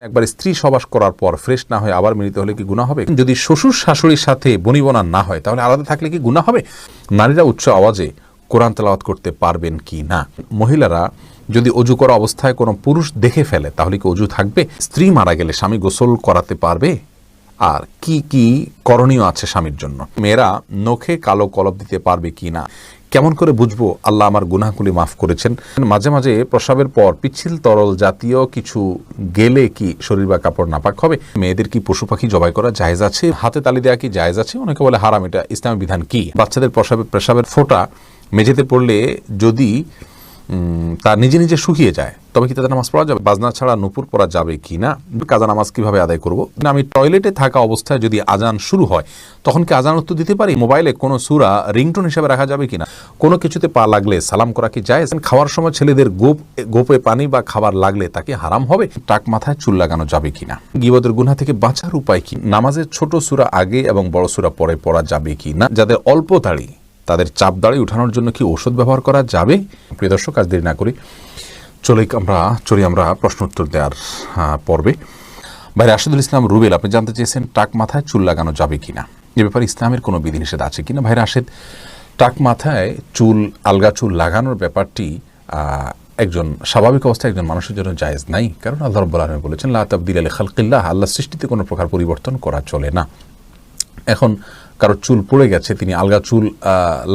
একবার স্ত্রী সবাস করার পর ফ্রেশ না হয়ে আবার মিলিত হলে কি গুনাহ হবে? যদি শ্বশুর শাশুড়ির সাথে বনিবনা না হয় তাহলে আলাদা থাকলে কি গুনাহ হবে? নারীরা উচ্চ আওয়াজে কোরআন তেলাওয়াত করতে পারবেন কি না? মহিলারা যদি অজু করা অবস্থায় কোনো পুরুষ দেখে ফেলে তাহলে কি অজু থাকবে? স্ত্রী মারা গেলে স্বামী গোসল করাতে পারবে? আর কি কি করণীয় আছে স্বামীর জন্য? মেয়েরা নখে কালো কলব দিতে পারবে কি না? কেমন করে বুঝবো আল্লাহ আমার গুনাহগুলি মাফ করেছেন? মাঝে মাঝে প্রস্রাবের পর পিচ্ছিল তরল জাতীয় কিছু গেলে কি শরীর বা কাপড় নাপাক হবে? মেয়েদের কি পশু পাখি জবাই করা জায়েজ আছে? হাতে তালি দেওয়া কি জায়েজ আছে? অনেকে বলে হারাম। এটা ইসলামের বিধান কি? বাচ্চাদের পেশাবের ফোঁটা মেঝেতে পড়লে যদি তা নিজে নিজে শুকিয়ে যায় তবে কি তাদের নামাজ পড়া যাবে? বাজনা ছাড়া নুপুর পড়া যাবে কি না? কাজা নামাজ কিভাবে আদায় করব? আমি টয়লেটে থাকা অবস্থায় যদি আজান শুরু হয় তখন কি আজান উত্তর দিতে পারি? মোবাইলে কোনো সূরা রিংটোন হিসেবে রাখা যাবে কিনা? কোনো কিছুতে পা লাগলে সালাম করা কি জায়েজ? খাওয়ার সময় ছেলেদের গোপে পানি বা খাবার লাগলে তাকে হারাম হবে? টাক মাথায় চুল লাগানো যাবে কিনা? গীবতের গুনাহ থেকে বাঁচার উপায় কি? নামাজের ছোট সূরা আগে এবং বড় সূরা পরে পড়া যাবে কি না? যাদের অল্প দাড়ি তাদের চাপ দাড়ি উঠানোর জন্য কি ঔষধ ব্যবহার করা যাবে? প্রিয় দর্শক, আজ দেরি না করি চলি আমরা প্রশ্ন উত্তর দেওয়ার পর্বে। ভাই রাশেদুল ইসলাম রুবেল, আপনি জানতে চেয়েছেন টাক মাথায় চুল লাগানো যাবে কিনা, এ ব্যাপারে ইসলামের কোনো বিধিনিষেধ আছে কিনা? ভাই রাশেদ, টাক মাথায় আলগা চুল লাগানোর ব্যাপারটি একজন স্বাভাবিক অবস্থায় একজন মানুষের জন্য জায়েজ নাই, কারণ আল্লাহ রাব্বুল আলামিন বলেছেন লা তাবদীলা লিখালকিল্লাহ, আল্লাহর সৃষ্টিতে কোনো প্রকার পরিবর্তন করা চলে না। এখন কারো চুল পড়ে গেছে, তিনি আলগা চুল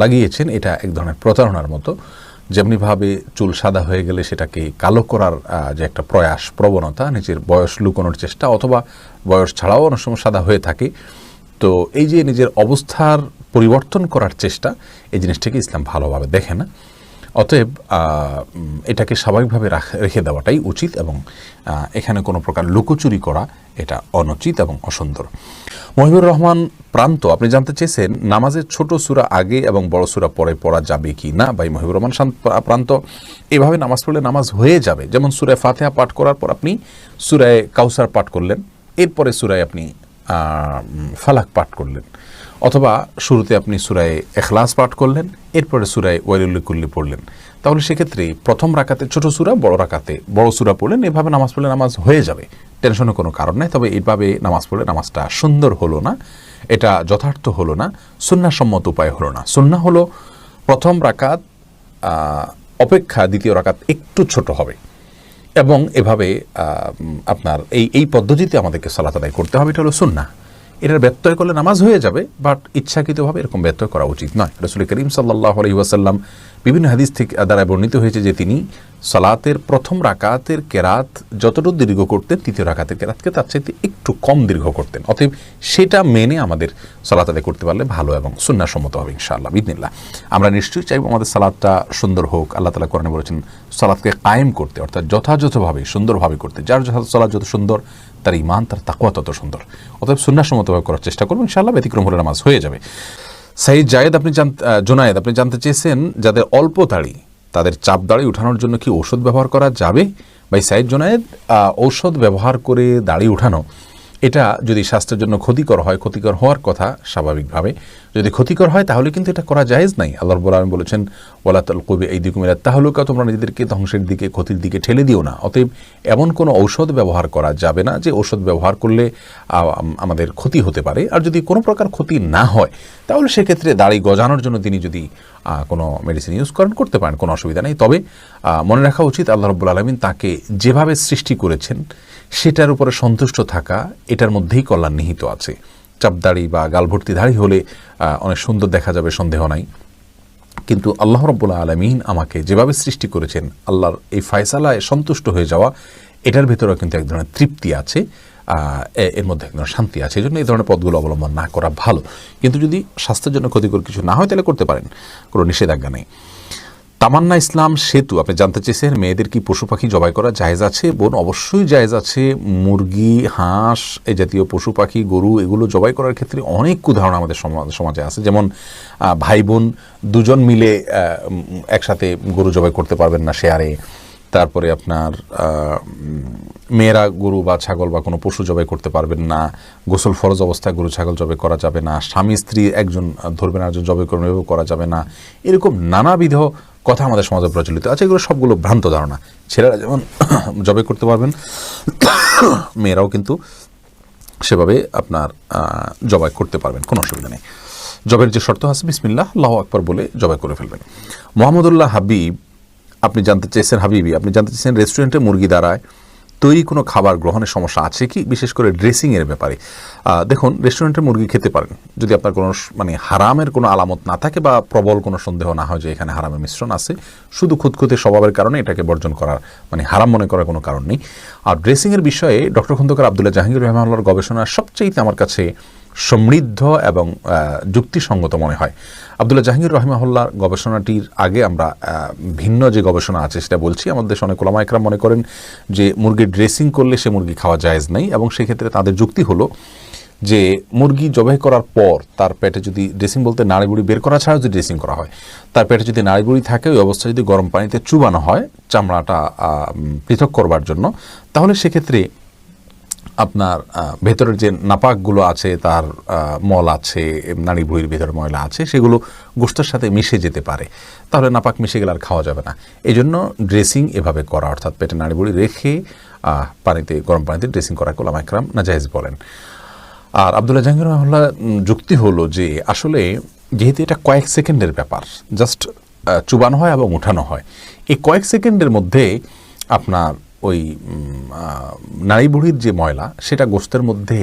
লাগিয়েছেন, এটা এক ধরনের প্রতারণার মতো। যেমনিভাবে চুল সাদা হয়ে গেলে সেটাকে কালো করার যে একটা প্রবণতা, নিজের বয়স লুকানোর চেষ্টা, অথবা বয়স ছাড়াও অনেক সময় সাদা হয়ে থাকে, তো এই যে নিজের অবস্থার পরিবর্তন করার চেষ্টা, এই জিনিসটাকে ইসলাম ভালোভাবে দেখে না। অতএব এটাকে স্বাভাবিকভাবে রেখে দেওয়াটাই উচিত, এবং এখানে কোনো প্রকার লুকোচুরি করা এটা অনুচিত এবং অসুন্দর। মহিবুর রহমান প্রান্ত, আপনি জানতে চেয়েছেন নামাজের ছোট সূরা আগে এবং বড় সূরা পরে পড়া যাবে কি না? ভাই মহিবুর রহমান প্রান্ত, এভাবে নামাজ পড়লে নামাজ হয়ে যাবে। যেমন সূরা ফাতিহা পাঠ করার পর আপনি সূরা কাউসার পাঠ করলেন, এরপরে সূরায় আপনি ফালাক পাঠ করলেন, অথবা শুরুতে আপনি সূরা ইখলাস পাঠ করলেন, এরপরে সূরা ওয়াইলুল লিকুল্লি পড়লেন, তাহলে সেক্ষেত্রে প্রথম রাকাতে ছোট সূরা, বড় রাকাতে বড় সূরা পড়লেন। এভাবে নামাজ পড়লে নামাজ হয়ে যাবে, টেনশনের কোনো কারণ নেই। তবে এইভাবে নামাজ পড়লে নামাজটা সুন্দর হলো না, এটা যথার্থ হলো না, সুন্নাহসম্মত উপায় হলো না। সুন্নাহ হলো প্রথম রাকাত অপেক্ষা দ্বিতীয় রাকাত একটু ছোট হবে, এবং এভাবে আপনার এই পদ্ধতিতে আমাদেরকে সালাত আদায় করতে হবে, এটা হলো সুন্নাহ। এটার ব্যত্যয় করলে নামাজ হয়ে যাবে, বাট ইচ্ছাকৃতভাবে এরকম ব্যত্যয় করা উচিত নয়। রাসূল করিম সাল্লাল্লাহু আলাইহি ওয়াসাল্লাম বিভিন্ন হাদিস থেকে দ্বারা বর্ণিত হয়েছে যে তিনি সালাতের প্রথম রাকাতের কেরাত যতটুকু দীর্ঘ করতেন, তৃতীয় রাকাতের কেরাতকে তার চাইতে একটু কম দীর্ঘ করতেন। অতএব সেটা মেনে আমাদের সালাত আদায় করতে পারলে ভালো এবং সুন্নাহসম্মত হবে ইনশাআল্লাহ বিইذনিল্লাহ। আমরা নিশ্চয়ই চাইব আমাদের সালাতটা সুন্দর হোক। আল্লাহ তাআলা কোরআনে বলেছেন সালাতকে কায়েম করতে, অর্থাৎ যথাযথভাবে সুন্দরভাবে করতে। যার সালাত যত সুন্দর তার ঈমান, তার তাকওয়া তত সুন্দর। অতএব সুন্নাহসম্মতভাবে করার চেষ্টা করব, ইনশাআল্লাহ ব্যতিক্রম হলে নামাজ হয়ে যাবে। সাইদ জায়েদ, জোনায়েদ, আপনি জানতে চেয়েছেন যাদের অল্প দাড়ি তাদের চাপ দাড়ি উঠানোর জন্য কি ঔষধ ব্যবহার করা যাবে? ভাই সাইদ জোনায়েদ, ঔষধ ব্যবহার করে দাড়ি উঠানো এটা যদি স্বাস্থ্যের জন্য ক্ষতিকর হয়, ক্ষতিকর হওয়ার কথা স্বাভাবিকভাবে, যদি ক্ষতিকর হয় তাহলে কিন্তু এটা করা জায়েজ নাই। আল্লাহ রাব্বুল আলামিন বলেছেন ওয়ালা তালকু বিআইদিকুম ইলা তাহলুকা, তোমরা নিজেদেরকে ধ্বংসের দিকে, ক্ষতির দিকে ঠেলে দিও না। অতএব এমন কোনো ঔষধ ব্যবহার করা যাবে না যে ঔষধ ব্যবহার করলে আমাদের ক্ষতি হতে পারে। আর যদি কোনো প্রকার ক্ষতি না হয় তাহলে সেক্ষেত্রে দাড়ি গজানোর জন্য তিনি যদি কোনো মেডিসিন ইউজ করতে পারেন, কোনো অসুবিধা নেই। তবে মনে রাখা উচিত আল্লাহ রাব্বুল আলামিন তাকে যেভাবে সৃষ্টি করেছেন সেটার উপরে সন্তুষ্ট থাকা, এটার মধ্যেই কল্যাণ নিহিত আছে। চাপদাড়ি বা গালভর্তি দাড়ি হলে অনেক সুন্দর দেখা যাবে, সন্দেহ নাই, কিন্তু আল্লাহ রাব্বুল আলামিন আমাকে যেভাবে সৃষ্টি করেছেন, আল্লাহর এই ফয়সালায় সন্তুষ্ট হয়ে যাওয়া, এটার ভিতরেও কিন্তু এক ধরনের তৃপ্তি আছে, এর মধ্যে এক ধরনের শান্তি আছে। এই জন্য এই ধরনের পথগুলো অবলম্বন না করা ভালো। কিন্তু যদি স্বাস্থ্যের জন্য ক্ষতিকর কিছু না হয় তাহলে করতে পারেন, কোনো নিষেধাজ্ঞা নেই। তামান্না ইসলাম সেতু, আপনি জানতে চেয়েছেন মেয়েদের কি পশু পাখি জবাই করা জায়েজ আছে? বোন, অবশ্যই জায়েজ আছে। মুরগি, হাঁস, এই জাতীয় পশু পাখি, গরু, এগুলো জবাই করার ক্ষেত্রে অনেক উদাহরণ আমাদের সমাজে আছে। যেমন ভাই বোন দুজন মিলে একসাথে গরু জবাই করতে পারবেন না শেয়ারে, তারপরে আপনার মেয়েরা গরু বা ছাগল বা কোনো পশু জবাই করতে পারবেন না, গোসল ফরজ অবস্থায় গরু ছাগল জবাই করা যাবে না, স্বামী স্ত্রী একজন ধরবেন একজন জবাই করবেন এভাবে করা যাবে না, এরকম নানাবিধ কথা আমাদের সমাজে প্রচলিত আছে। এগুলো সবগুলো ভ্রান্ত ধারণা। ছেলেরা যেমন জবাই করতে পারবেন, মেয়েরাও কিন্তু সেভাবে আপনার জবাই করতে পারবেন, কোনো অসুবিধা নেই। জবের যে শর্ত আছে বিসমিল্লাহ আল্লাহু আকবার বলে জবাই করে ফেলবেন। মোহাম্মদুল্লাহ হাবিব আপনি জানতে চেয়েছেন, রেস্টুরেন্টে মুরগি দ্বারায় তৈরি কোনো খাবার গ্রহণের সমস্যা আছে কি, বিশেষ করে ড্রেসিংয়ের ব্যাপারে? দেখুন, রেস্টুরেন্টে মুরগি খেতে পারেন যদি আপনার কোনো হারামের কোনো আলামত না থাকে বা প্রবল কোনো সন্দেহ না হয় যে এখানে হারামের মিশ্রণ আছে। শুধু খুঁতখুঁতে স্বভাবের কারণে এটাকে বর্জন করার হারাম মনে করার কোনো কারণ নেই। আর ড্রেসিংয়ের বিষয়ে ডক্টর খন্দকার আব্দুল্লাহ জাহাঙ্গীর রহমানুল্লাহর গবেষণা সবচেয়ে আমার কাছে সমৃদ্ধ এবং যুক্তিসঙ্গত মনে হয়। আব্দুল্লাহ জাহাঙ্গীর রহমাহুল্লাহর গবেষণাটির আগে আমরা ভিন্ন যে গবেষণা আছে সেটা বলছি। আমাদের দেশে অনেক ওলামা একরাম মনে করেন যে মুরগির ড্রেসিং করলে সে মুরগি খাওয়া জায়েজ নেই, এবং সেক্ষেত্রে তাদের যুক্তি হলো যে মুরগি জবাই করার পর তার পেটে যদি ড্রেসিং বলতে নাড়িবুড়ি বের করা ছাড়া যদি ড্রেসিং করা হয়, তার পেটে যদি নাড়িবুড়ি থাকে ওই অবস্থায় যদি গরম পানিতে চুবানো হয় চামড়াটা পৃথক করবার জন্য, তাহলে সেক্ষেত্রে আপনার ভেতরের যে নাপাকগুলো আছে, তার মল আছে, নাড়ি ভুঁড়ির ভেতরে ময়লা আছে, সেগুলো গোশতের সাথে মিশে যেতে পারে। তাহলে নাপাক মিশে গেলে আর খাওয়া যাবে না। এই জন্য ড্রেসিং এভাবে করা, অর্থাৎ পেটে নাড়ি ভুঁড়ি রেখে পানিতে গরম পানিতে ড্রেসিং করা ওলামা একরাম নাজায়েজ বলেন। আর আব্দুল্লাহ জাহাঙ্গীর রহমাহুল্লাহ যুক্তি হলো যে আসলে যেহেতু এটা কয়েক সেকেন্ডের ব্যাপার, জাস্ট চুবানো হয় এবং উঠানো হয়, এই কয়েক সেকেন্ডের মধ্যে আপনার ওই নাড়ি বুড়ির যে ময়লা সেটা গোশতের মধ্যে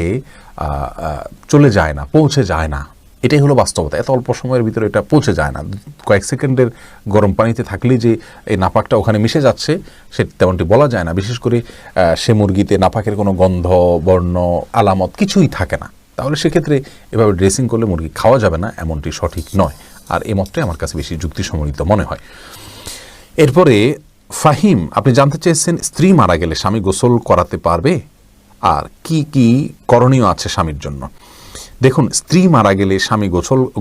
চলে যায় না, পৌঁছে যায় না। এটাই হলো বাস্তবতা। এত অল্প সময়ের ভিতরে এটা পৌঁছে যায় না। কয়েক সেকেন্ডের গরম পানিতে থাকলেই যে এই নাপাকটা ওখানে মিশে যাচ্ছে সে তেমনটি বলা যায় না। বিশেষ করে সে মুরগিতে নাপাকের কোনো গন্ধ, বর্ণ, আলামত কিছুই থাকে না। তাহলে সেক্ষেত্রে এভাবে ড্রেসিং করলে মুরগি খাওয়া যাবে না, এমনটি সঠিক নয়। আর এই মতটাই আমার কাছে বেশি যুক্তিসম্মত মনে হয়। এরপরে ফাহিম আপনি জানতে চেয়েছেন স্ত্রী মারা গেলে স্বামী গোসল করাতে পারবে আর কি কি করণীয় আছে স্বামীর জন্য। দেখুন, স্ত্রী মারা গেলে স্বামী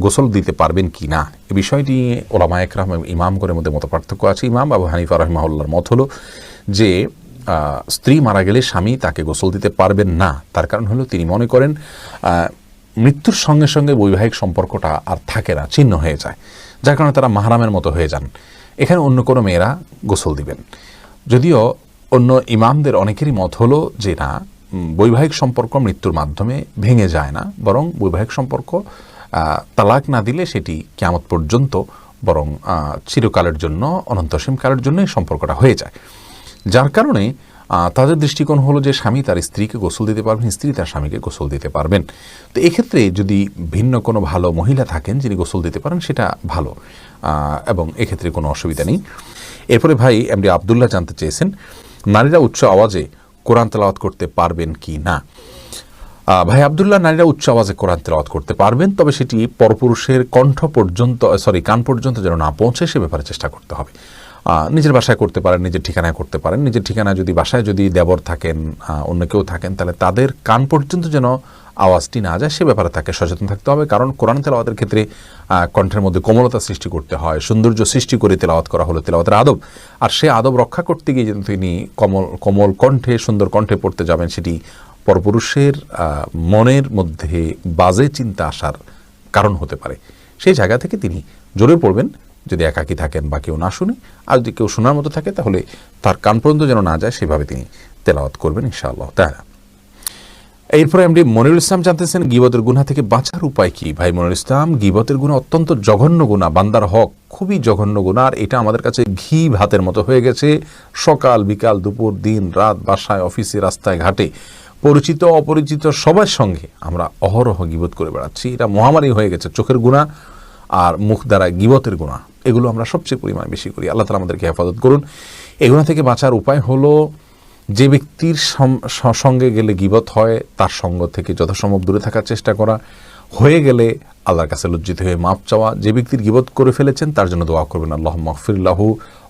গোসল দিতে পারবেন কি না, এই বিষয়টি ওলামা একরাম ইমামগণের মধ্যে মত পার্থক্য আছে। ইমাম আবু হানিফা রাহিমাহুল্লাহর মত হলো যে স্ত্রী মারা গেলে স্বামী তাকে গোসল দিতে পারবেন না। তার কারণ হলো তিনি মনে করেন মৃত্যুর সঙ্গে সঙ্গে বৈবাহিক সম্পর্কটা আর থাকে না, ছিন্ন হয়ে যায়, যার কারণে তারা মাহরামের মতো হয়ে যান। এখানে অন্য কোনো মেয়েরা গোসল দিবেন। যদিও অন্য ইমামদের অনেকেরই মত হলো যে না, বৈবাহিক সম্পর্ক মৃত্যুর মাধ্যমে ভেঙে যায় না, বরং বৈবাহিক সম্পর্ক তালাক না দিলে সেটি কিয়ামত পর্যন্ত বরং চিরকালের জন্য, অনন্তসীম কালের জন্য এই সম্পর্কটা হয়ে যায়। যার কারণে তাদের দৃষ্টিকোণ হলো যে স্বামী তার স্ত্রীকে গোসল দিতে পারবেন, স্ত্রী তার স্বামীকে গোসল দিতে পারবেন। তো এক্ষেত্রে যদি ভিন্ন কোনো ভালো মহিলা থাকেন যিনি গোসল দিতে পারেন সেটা ভালো, এবং এক্ষেত্রে কোনো অসুবিধা নেই। এরপরে ভাই এমডি আবদুল্লাহ জানতে চেয়েছেন নারীরা উচ্চ আওয়াজে কোরআন তেলাওয়াত করতে পারবেন কি না। ভাই আবদুল্লাহ, নারীরা উচ্চ আওয়াজে কোরআন তেলাওয়াত করতে পারবেন, তবে সেটি পরপুরুষের কান পর্যন্ত যেন না পৌঁছে সে ব্যাপারে চেষ্টা করতে হবে। নিজের বাসায় করতে পারেন, নিজের ঠিকানায় করতে পারেন। নিজের ঠিকানায় যদি বাসায় যদি দেবর থাকেন, অন্য কেউ থাকেন, তাহলে তাদের কান পর্যন্ত যেন আওয়াজটি না যায় সে ব্যাপারে তাকে সচেতন থাকতে হবে। কারণ কোরআন তেলাওয়াতের ক্ষেত্রে কণ্ঠের মধ্যে কোমলতা সৃষ্টি করতে হয়, সৌন্দর্য সৃষ্টি করে তেলাওয়াত করা হলো তেলাওয়াতের আদব। আর সে আদব রক্ষা করতে গিয়ে যেন তিনি কোমল কণ্ঠে, সুন্দর কণ্ঠে পড়তে যাবেন, সেটি পরপুরুষের মনের মধ্যে বাজে চিন্তা আসার কারণ হতে পারে। সেই জায়গা থেকে তিনি জোরে পড়বেন যদি একাকী থাকেন বা কেউ না শুনে। আর যদি কেউ শোনার মতো থাকে তাহলে তার কান পর্যন্ত যেন না যায় সেভাবে তিনি তেলাওয়াত করবেন ইনশাআল্লাহ তাআলা। এরপরে এমডি মনিরুল ইসলাম জানতেছেন গীবতের গুনাহ থেকে বাঁচার উপায় কি। ভাই মনিরুল ইসলাম, গীবতের গুনাহ অত্যন্ত জঘন্য গুনাহ, বান্দার হক খুবই জঘন্য গুনাহ। আর এটা আমাদের কাছে ঘি ভাতের মতো হয়ে গেছে। সকাল বিকাল দুপুর দিন রাত বাসায় অফিসে রাস্তায় ঘাটে পরিচিত অপরিচিত সবার সঙ্গে আমরা অহরহ গীবত করে বেড়াচ্ছি। এটা মহামারী হয়ে গেছে। চোখের গুনাহ আর মুখ দ্বারা গীবতের গুনাহ, এগুলো আমরা সবচেয়ে পরিমাণে বেশি করি। আল্লাহ তাআলা আমাদেরকে হেফাজত করুন। এগুলো থেকে বাঁচার উপায় হলো যে ব্যক্তির সঙ্গে গেলে গীবত হয় তার সঙ্গ থেকে যথাসম্ভব দূরে থাকার চেষ্টা করা, হয়ে গেলে আল্লাহর কাছে লজ্জিত হয়ে মাপ চাওয়া। যে ব্যক্তির গীবত করে ফেলেছেন তার জন্য দোয়া করবেন আল্লাহুম্মা গফির লাহু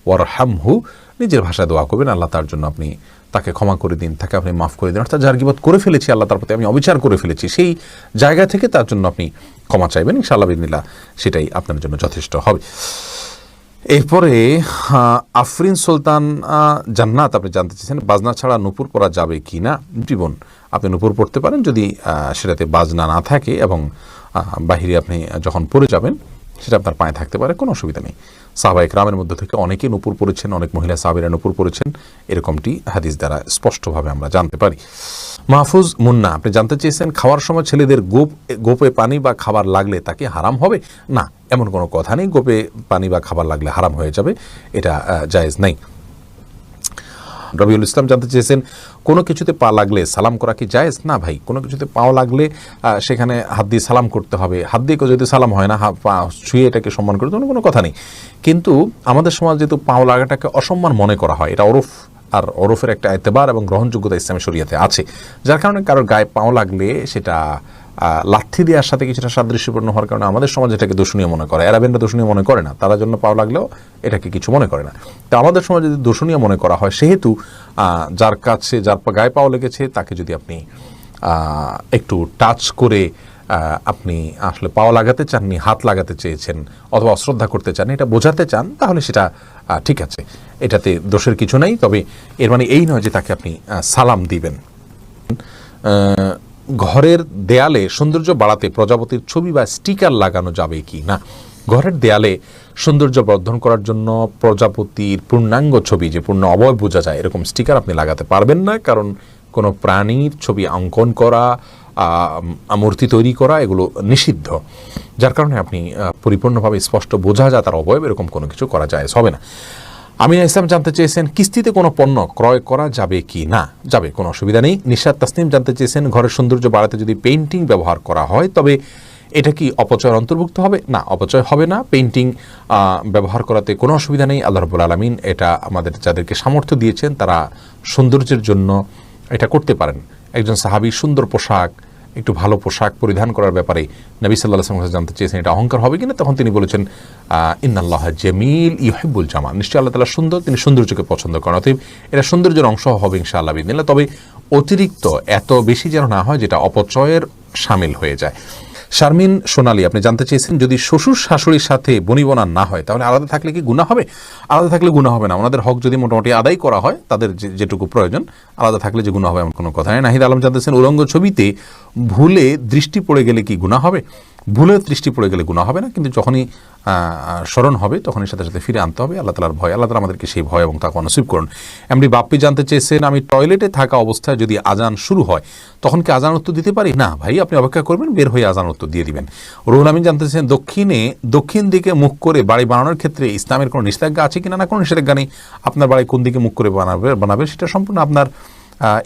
ওয়ারহামহু, নিজের ভাষায় দোয়া করবেন আল্লাহ তার জন্য আপনি তাকে ক্ষমা করে দিন, তাকে আপনি মাফ করে দিন। অর্থাৎ যার গীবত করে ফেলেছি, আল্লাহ তার প্রতি আমি অবিচার করে ফেলেছি, সেই জায়গা থেকে তার জন্য আপনি ক্ষমা চাইবেন ইনশাআল্লাহ বিসমিল্লাহ, সেটাই আপনার জন্য যথেষ্ট হবে। এরপরে আফরিন সুলতান জান্নাত আপনি জানতে চেয়েছেন বাজনা ছাড়া নূপুর পরা যাবে কি না। জীবন আপনি নূপুর পড়তে পারেন যদি সেটাতে বাজনা না থাকে এবং বাহিরে আপনি যখন পড়ে যাবেন সেটা আপনার পায়ে থাকতে পারে, কোনো অসুবিধা নেই। সাহাবা ইকরামের মধ্যে থেকে অনেকে নূপুর পড়েছেন, অনেক মহিলা সাহাবীরা নূপুর পড়েছেন, এরকমটি হাদিস দ্বারা স্পষ্টভাবে আমরা জানতে পারি। মাহফুজ মুন্না আপনি জানতে চেয়েছেন খাওয়ার সময় ছেলেদের গোপে পানি বা খাবার লাগলে তাকে হারাম হবে না, এমন কোনো কথা নেই। গোপে পানি বা খাবার লাগলে হারাম হয়ে যাবে, এটা জায়েজ নাই। রবিউল ইসলাম জানতে চেয়েছেন কোনো কিছুতে পা লাগলে সালাম করা কি জায়েজ? না ভাই, কোনো কিছুতে পাও লাগলে সেখানে হাত দিয়ে সালাম করতে হবে। হাত দিয়ে যদি সালাম হয় না, পা ছুঁয়ে এটাকে সম্মান করতে কোনো কথা নেই। কিন্তু আমাদের সমাজ যেহেতু পাও লাগাটাকে অসম্মান মনে করা হয়, এটা ওরফ, আর ওরফের একটা এতেবার এবং গ্রহণযোগ্যতা ইসলামী শরিয়াতে আছে, যার কারণে কারোর গায়ে পাও লাগলে সেটা লাথি দেওয়ার সাথে কিছুটা সাদৃশ্যপূর্ণ হওয়ার কারণে আমাদের সমাজ এটাকে দূষণীয় মনে করে। আরবেনরা দূষণীয় মনে করে না, তারা জন্য পাও লাগলেও এটাকে কিছু মনে করে না। তো আমাদের সমাজে যদি দূষণীয় মনে করা হয়, সেহেতু যার কাছে যার গায়ে পাও লেগেছে তাকে যদি আপনি একটু টাচ করে আপনি আসলে পাও লাগাতে চাননি, হাত লাগাতে চেয়েছেন অথবা অশ্রদ্ধা করতে চান, এটা বোঝাতে চান, তাহলে সেটা ঠিক আছে, এটাতে দোষের কিছু নেই। তবে এর মানে এই নয় যে তাকে আপনি সালাম দিবেন। ঘরের দেয়ালে সৌন্দর্য বাড়াতে প্রজাপতির ছবি বা স্টিকার লাগানো যাবে কি না। ঘরের দেয়ালে সৌন্দর্য বর্ধন করার জন্য প্রজাপতির পূর্ণাঙ্গ ছবি, যে পূর্ণ অবয়ব বোঝা যায়, এরকম স্টিকার আপনি লাগাতে পারবেন না, কারণ কোনো প্রাণীর ছবি অঙ্কন করা, মূর্তি তৈরি করা এগুলো নিষিদ্ধ, যার কারণে আপনি পরিপূর্ণভাবে স্পষ্ট বোঝা যায় তার অবয়ব, এরকম কোনো কিছু করা যায় হবে না। আমিনা ইসলাম জানতে চেয়েছেন কিস্তিতে কোনো পণ্য ক্রয় করা যাবে কি না। যাবে, কোনো অসুবিধা নেই। নিশাত তাসনিম জানতে চেয়েছেন ঘরের সৌন্দর্য বাড়াতে যদি পেইন্টিং ব্যবহার করা হয় তবে এটা কি অপচয়ের অন্তর্ভুক্ত হবে? না, অপচয় হবে না। পেইন্টিং ব্যবহার করাতে কোনো অসুবিধা নেই। আল্লাহ রাব্বুল আলামিন এটা আমাদের যাদেরকে সামর্থ্য দিয়েছেন তারা সৌন্দর্যের জন্য এটা করতে পারেন। একজন সাহাবী সুন্দর পোশাক, একটু ভালো পোশাক পরিধান করার ব্যাপারে নবী সাল্লাল্লাহু আলাইহি ওয়াসাল্লাম জানতে চেয়েছেন এটা অহংকার হবে কিনা, তখন তিনি বলেছেন ইন্নাল্লাহ জামিল ইউহিব্বুল জামাল, নিশ্চয়ই আল্লাহ তাআলা সুন্দর, তিনি সৌন্দর্যকে পছন্দ করেন, অতএব এটা সৌন্দর্যের অংশ হবে ইনশাআল্লাহ বিদিনিল্লাহ। তবে অতিরিক্ত এত বেশি যেন না হয় যেটা অপচয়ের শামিল হয়ে যায়। শারমিন সোনালী আপনি জানতে চেয়েছেন যদি শ্বশুর শাশুড়ির সাথে বনিবনা না হয় তাহলে আলাদা থাকলে কি গুনাহ হবে? আলাদা থাকলে গুনাহ হবে না, ওনাদের হক যদি মোটামুটি আদায় করা হয়, তাদের যেটুকু প্রয়োজন, আলাদা থাকলে যে গুনাহ হবে এমন কোনো কথা নেই। নাহিদ আলম জানতেছেন উলঙ্গ ছবিতে ভুলে দৃষ্টি পড়ে গেলে কি গুনাহ হবে? ভুলে দৃষ্টি পড়ে গেলে গুনাহ হবে না, কিন্তু যখনই স্মরণ হবে তখনই সাথে সাথে ফিরে আনতে হবে। আল্লাহ তাআলার ভয়, আল্লাহ তাআলা আমাদেরকে সেই ভয় এবং তাকওয়া নসিব করুন। এমনি বাপ্পি জানতে চেয়েছেন আমি টয়লেটে থাকা অবস্থায় যদি আজান শুরু হয় তখন কি আজান উত্তর দিতে পারি? না ভাই, আপনি অপেক্ষা করবেন, বের হয়ে আজান উত্তর দিয়ে দিবেন। রুহুল আমিন জানতে চেয়েছেন দক্ষিণ দিকে মুখ করে বাড়ি বানানোর ক্ষেত্রে ইসলামের কোনো নিষেধাজ্ঞা আছে কিনা। না, কোনো নিষেধাজ্ঞা নেই। আপনার বাড়ি কোন দিকে মুখ করে বানাবে সেটা সম্পূর্ণ আপনার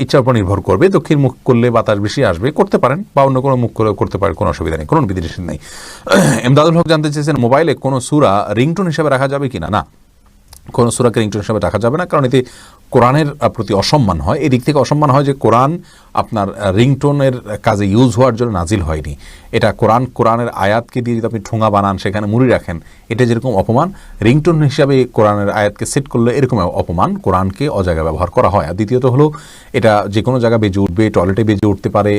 ইচ্ছার উপর নির্ভর করবে। দক্ষিণ মুখ করলে বাতাস বেশি আসবে, করতে পারেন, বা অন্য কোনো মুখ করে করতে পারেন, কোনো অসুবিধা নেই, কোনো বিধিনিষেধ নেই। এমদাদুল হক জানতে চেয়েছেন মোবাইলে কোনো সূরা রিংটোন হিসেবে রাখা যাবে কিনা। না, কোনো সূরাকে রিংটোন হিসেবে রাখা যাবে না, কারণ এতে কোরআনের প্রতি অসম্মান হয়। এদিক থেকে অসম্মান হয় যে কোরআন আপনার রিংটোনের কাজে ইউজ হওয়ার জন্য নাজিল হয়নি। এটা কোরআনের আয়াতকে দিয়ে যদি আপনি ঠোঙা বানান, সেখানে মুড়ি রাখেন, এটা যেরকম অপমান, রিংটোন হিসাবে কোরআনের আয়াতকে সেট করলে এরকম অপমান, কোরআনকে অজায়গায় ব্যবহার করা হয়। আর দ্বিতীয়ত হলো এটা যে কোনো জায়গায় বেজে উঠবে, টয়লেটে বেজে উঠতে পারে,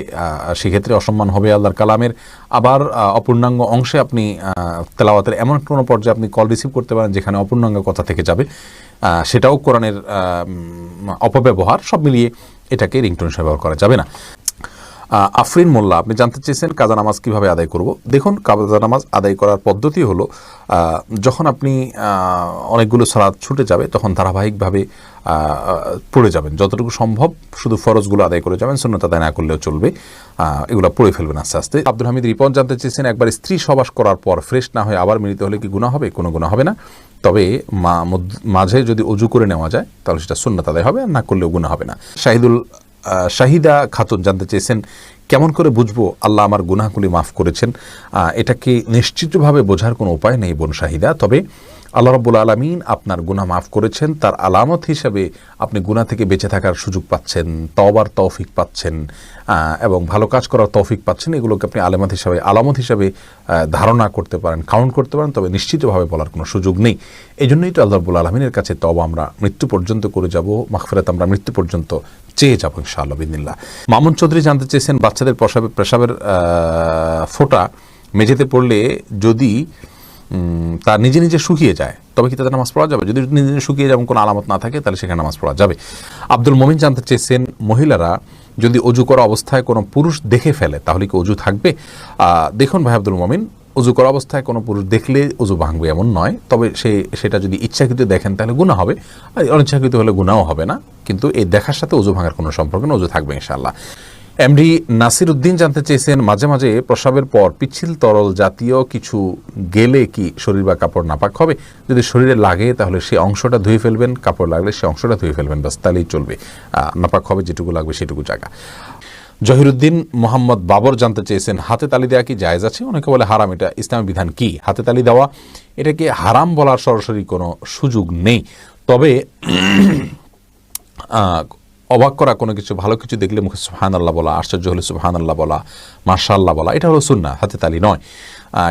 সেক্ষেত্রে অসম্মান হবে আল্লাহর কালামের। আবার অপূর্ণাঙ্গ অংশে আপনি তেলাওয়াতের এমন কোনো পর্যায়ে আপনি কল রিসিভ করতে পারেন যেখানে অপূর্ণাঙ্গ কথা থেকে যাবে, সেটাও কোরআনের অপব্যবহার। সব মিলিয়ে এটাকে রিংটোন হিসেবে ব্যবহার করা যাবে না। আফরিন মোল্লা আপনি জানতে চেয়েছেন কাজা নামাজ কিভাবে আদায় করব। দেখুন, কাজা নামাজ আদায় করার পদ্ধতি হলো যখন আপনি অনেকগুলো সালাত ছুটে যাবে তখন ধারাবাহিকভাবে পড়ে যাবেন, যতটুকু সম্ভব শুধু ফরজগুলো আদায় করে যাবেন, সুন্নাত আদায় না করলেও চলবে, এগুলো পড়ে ফেলবেন আস্তে আস্তে। আব্দুল হামিদ রিপন জানতে চেয়েছেন একবার স্ত্রী সহবাস করার পর ফ্রেশ না হয়ে আবার মিলিত হলে কি গুনাহ হবে? কোনো গুনাহ হবে না, তবে মাঝে যদি অজু করে নেওয়া যায় তাহলে সেটা সুন্নাত আদায় হবে, আর না করলেও গুনাহ হবে না। শাহিদা খাতুন জানতে চেয়েছেন কেমন করে বুঝবো আল্লাহ আমার গুনাহগুলি মাফ করেছেন? এটাকে নিশ্চিতভাবে বোঝার কোনো উপায় নেই বোন শাহিদা, তবে আল্লাহ রাব্বুল আলামিন আপনার গুনাহ মাফ করেছেন তার আলামত হিসাবে আপনি গুনাহ থেকে বেঁচে থাকার সুযোগ পাচ্ছেন, তওবার তৌফিক পাচ্ছেন, এবং ভালো কাজ করার তৌফিক পাচ্ছেন। এগুলোকে আপনি আলামত হিসাবে ধারণা করতে পারেন, কাউন্ট করতে পারেন, তবে নিশ্চিতভাবে বলার কোনো সুযোগ নেই। এই জন্যই তো আল্লাহ রাব্বুল আলামিনের কাছে তওবা আমরা মৃত্যু পর্যন্ত করে যাব, মাগফিরাত আমরা মৃত্যু পর্যন্ত চেয়ে যাবো ইনশাআল্লাহ বিদিনিল্লাহ। মামুন চৌধুরী জানতে চেয়েছেন বাচ্চাদের পেশাবের ফোঁটা মেঝেতে পড়লে যদি তার নিজে নিজে শুকিয়ে যায়, তবে কি তাদের নামাজ পড়া যাবে? যদি নিজে নিজে শুকিয়ে যেমন কোনো আলামত না থাকে তাহলে সেখানে নামাজ পড়া যাবে। আব্দুল মমিন জানতে চেয়েছেন, মহিলারা যদি অজু করা অবস্থায় কোনো পুরুষ দেখে ফেলে তাহলে কি অজু থাকবে? দেখুন ভাই আব্দুল মমিন, অজু করা অবস্থায় কোনো পুরুষ দেখলে অজু ভাঙবে এমন নয়, তবে সেটা যদি ইচ্ছাকৃত দেখেন তাহলে গুনাহ হবে, আর অনিচ্ছাকৃত হলে গুনাহও হবে না, কিন্তু এই দেখার সাথে অজু ভাঙার কোনো সম্পর্ক না, অজু থাকবে ইনশাআল্লাহ। এমডি নাসির উদ্দিন জানতে চেয়েছেন, মাঝে মাঝে প্রস্রাবের পর পিচ্ছিল তরল জাতীয় কিছু গেলে কি শরীর বা কাপড় নাপাক হবে? যদি শরীরে লাগে তাহলে সে অংশটা ধুয়ে ফেলবেন, কাপড় লাগলে সে অংশটা ধুয়ে ফেলবেন, বাস তাহলেই চলবে। নাপাক হবে যেটুকু লাগবে সেটুকু জায়গা। জহিরুদ্দিন মোহাম্মদ বাবর জানতে চেয়েছেন, হাতে তালি দেওয়া কি জায়েজ আছে? অনেকে বলে হারাম, এটা ইসলামের বিধান কি? হাতে তালি দেওয়া এটাকে হারাম বলার সরাসরি কোনো সুযোগ নেই, তবে অবাক করা কোনো কিছু, ভালো কিছু দেখলে মুখে সুবহানাল্লাহ বলা, আশ্চর্য হলে সুবহানাল্লাহ বলা, মাশাআল্লাহ বলা, এটা হলো সুন্নাহ, হাতে তালি নয়।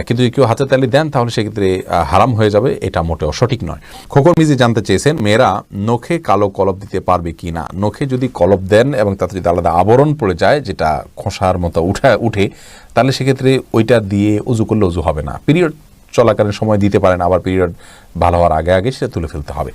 কিন্তু যদি কেউ হাতে তালি দেন তাহলে সেক্ষেত্রে হারাম হয়ে যাবে, এটা মোটেও সঠিক নয়। খোকর মিজি জানতে চেয়েছেন, মেয়েরা নখে কালো কলপ দিতে পারবে কি না? নখে যদি কলপ দেন এবং তাতে যদি আলাদা আবরণ পড়ে যায় যেটা খোসার মতো উঠে, তাহলে সেক্ষেত্রে ওইটা দিয়ে উজু করলে উজু হবে না। পিরিয়ড চলাকালীন সময় দিতে পারেন, আবার পিরিয়ড ভালো হওয়ার আগে সেটা তুলে ফেলতে হবে।